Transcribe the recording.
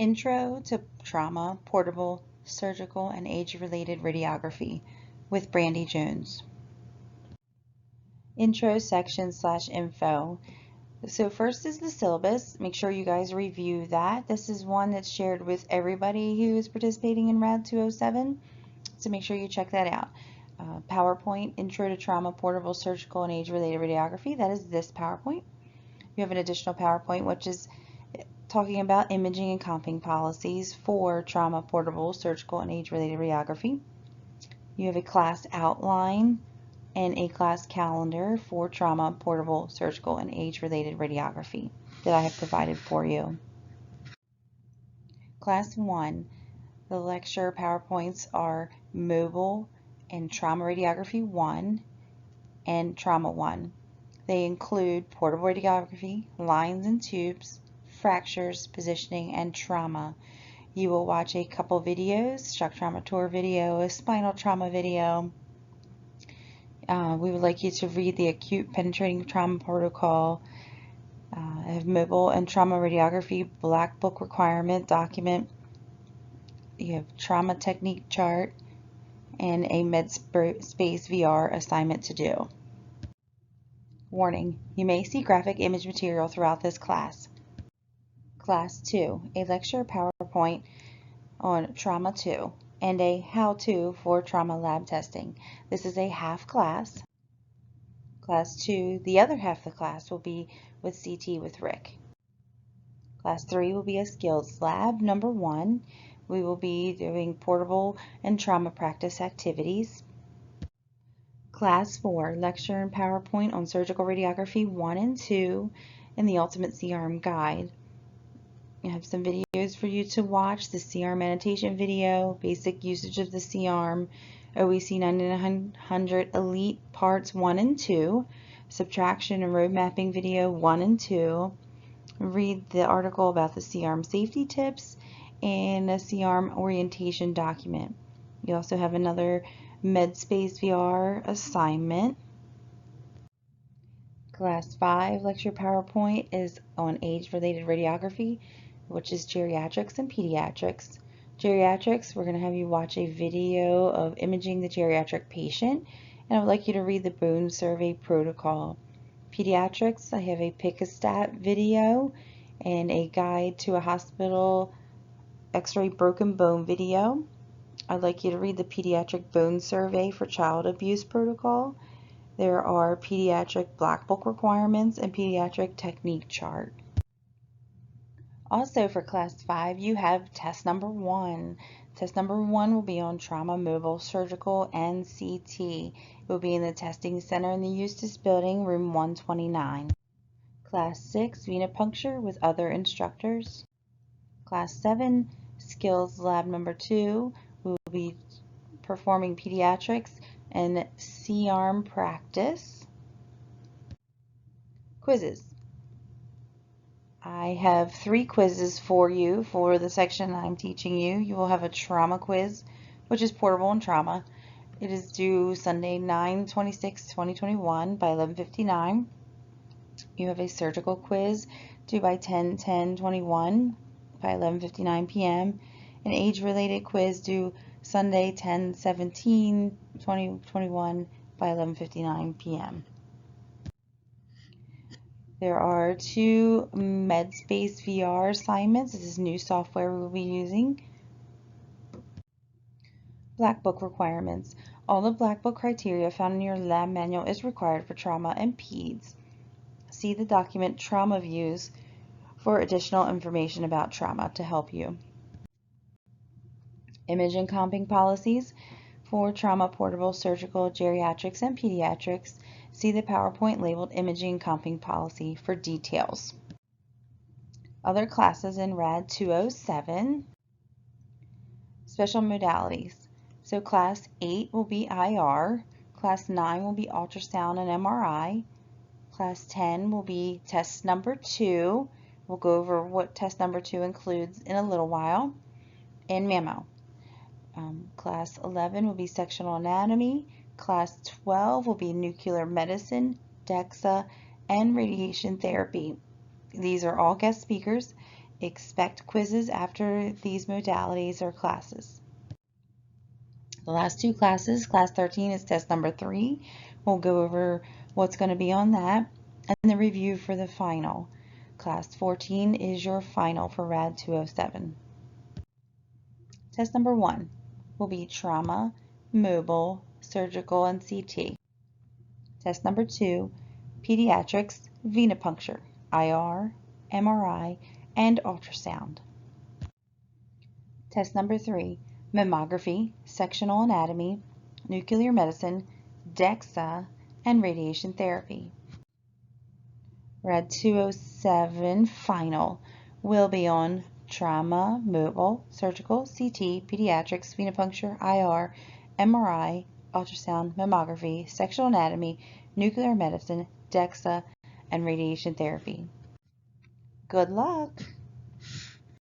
Intro to Trauma, Portable, Surgical, and Age-Related Radiography with Brandy Jones. Intro section/info. So first is the syllabus. Make sure you guys review that. This is one that's shared with everybody who is participating in RAD 207. So make sure you check that out. PowerPoint, Intro to Trauma, Portable, Surgical, and Age-Related Radiography. That is this PowerPoint. You have an additional PowerPoint, which is talking about imaging and comping policies for trauma, portable, surgical, and age-related radiography. You have a class outline and a class calendar for trauma, portable, surgical, and age-related radiography that I have provided for you. Class 1, the lecture PowerPoints are Mobile and Trauma Radiography 1 and Trauma 1. They include portable radiography, lines and tubes, fractures, positioning, and trauma. You will watch a couple videos, shock trauma tour video, a spinal trauma video. We would like you to read the acute penetrating trauma protocol. I have mobile and trauma radiography black book requirement document. You have trauma technique chart and a MedSpace VR assignment to do. Warning, you may see graphic image material throughout this class. Class 2, a lecture PowerPoint on Trauma 2 and a how-to for trauma lab testing. This is a half class. Class 2, the other half of the class will be with CT with Rick. Class 3 will be a skills lab. Number 1, we will be doing portable and trauma practice activities. Class 4, lecture and PowerPoint on surgical radiography 1 and 2 and the ultimate C-arm guide. I have some videos for you to watch, the C-arm annotation video, basic usage of the C-arm, OEC 9900 Elite Parts 1 and 2, subtraction and road mapping video 1 and 2, read the article about the C-arm safety tips, and a C-arm orientation document. You also have another MedSpace VR assignment. Class 5 lecture PowerPoint is on age-related radiography, which is geriatrics and pediatrics. Geriatrics, we're going to have you watch a video of imaging the geriatric patient, and I would like you to read the bone survey protocol. Pediatrics, I have a pick-a-stat video and a guide to a hospital x-ray broken bone video. I'd like you to read the pediatric bone survey for child abuse protocol. There are pediatric black book requirements and pediatric technique chart. Also for class 5, you have test number 1. Test number 1 will be on trauma, mobile, surgical, and CT. It will be in the testing center in the Eustis building, room 129. Class 6, venipuncture with other instructors. Class 7, skills lab number 2, we will be performing pediatrics and C-arm practice. Quizzes. I have 3 quizzes for you for the section I'm teaching you. You will have a trauma quiz, which is portable and trauma. It is due Sunday, 9/26/2021 by 11:59. You have a surgical quiz due by 10/10/21 by 11:59 p.m. An age-related quiz due Sunday, 10/17/2021 by 11:59 p.m. There are 2 MedSpace VR assignments. This is new software we will be using. Black Book requirements. All the Black Book criteria found in your lab manual is required for trauma and peds. See the document Trauma Views for additional information about trauma to help you. Image and comping policies for trauma, portable, surgical, geriatrics, and pediatrics. See the PowerPoint labeled Imaging and Comping Policy for details. Other classes in RAD 207. Special modalities. So Class 8 will be IR. Class 9 will be ultrasound and MRI. Class 10 will be test number 2. We'll go over what test number 2 includes in a little while. And mammo. Class 11 will be sectional anatomy. Class 12 will be nuclear medicine, DEXA, and radiation therapy. These are all guest speakers. Expect quizzes after these modalities or classes. The last two classes, class 13 is test number 3. We'll go over what's going to be on that and the review for the final. Class 14 is your final for RAD 207. Test number 1 will be trauma, mobile, surgical, and CT. Test number 2, pediatrics, venipuncture, IR, MRI, and ultrasound. Test number 3, mammography, sectional anatomy, nuclear medicine, DEXA, and radiation therapy. RAD 207 final will be on trauma, mobile, surgical, CT, pediatrics, venipuncture, IR, MRI, ultrasound, mammography, sectional anatomy, nuclear medicine, DEXA, and radiation therapy. Good luck!